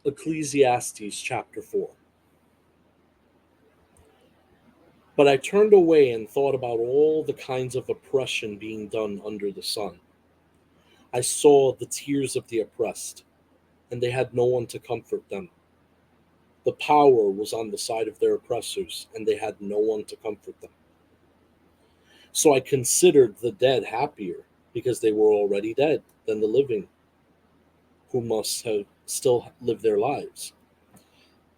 Ecclesiastes chapter 4. But I turned away and thought about all the kinds of oppression being done under the sun. I saw the tears of the oppressed, and they had no one to comfort them. The power was on the side of their oppressors, and they had no one to comfort them. So I considered the dead happier, because they were already dead, than the living, who must have still lived their lives.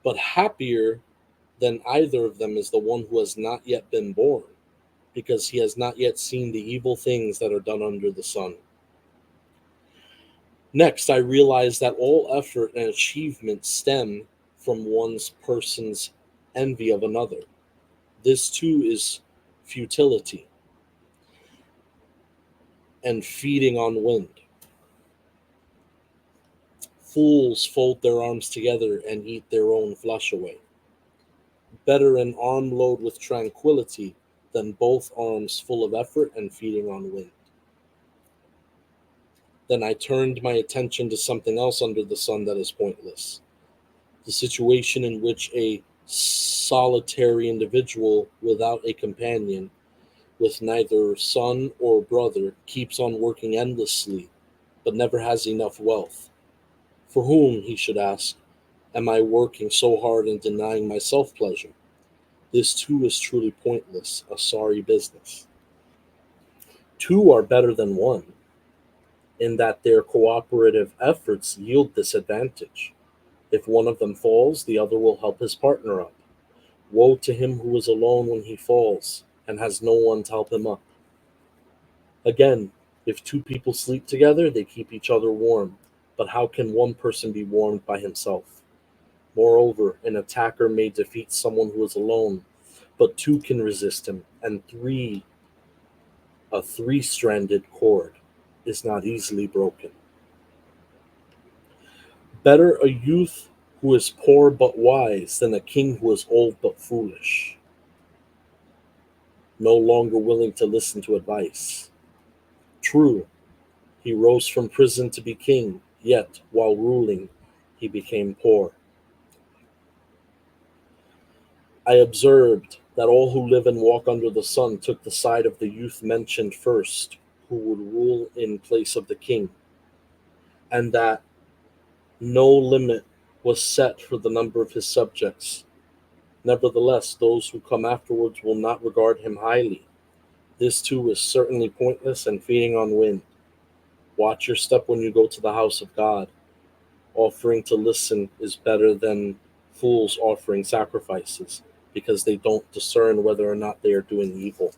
But happier than either of them is the one who has not yet been born, because he has not yet seen the evil things that are done under the sun. Next, I realized that all effort and achievement stem from one's person's envy of another. This too is futility and feeding on wind. Fools fold their arms together and eat their own flesh away. Better an armload with tranquility than both arms full of effort and feeding on wind. Then I turned my attention to something else under the sun that is pointless: the situation in which a solitary individual without a companion, with neither son or brother, keeps on working endlessly but never has enough wealth. For whom, he should ask, am I working so hard and denying myself pleasure? This too is truly pointless, a sorry business. Two are better than one, in that their cooperative efforts yield this advantage. If one of them falls, the other will help his partner up. Woe to him who is alone when he falls, and has no one to help him up. Again, if two people sleep together, they keep each other warm. But how can one person be warmed by himself? Moreover, an attacker may defeat someone who is alone, but two can resist him, and a three-stranded cord is not easily broken. Better a youth who is poor but wise than a king who is old but foolish, no longer willing to listen to advice. True, he rose from prison to be king, yet, while ruling, he became poor. I observed that all who live and walk under the sun took the side of the youth mentioned first, who would rule in place of the king, and that no limit was set for the number of his subjects. Nevertheless, those who come afterwards will not regard him highly. This too is certainly pointless and feeding on wind. Watch your step when you go to the house of God. Offering to listen is better than fools offering sacrifices, because they don't discern whether or not they are doing evil.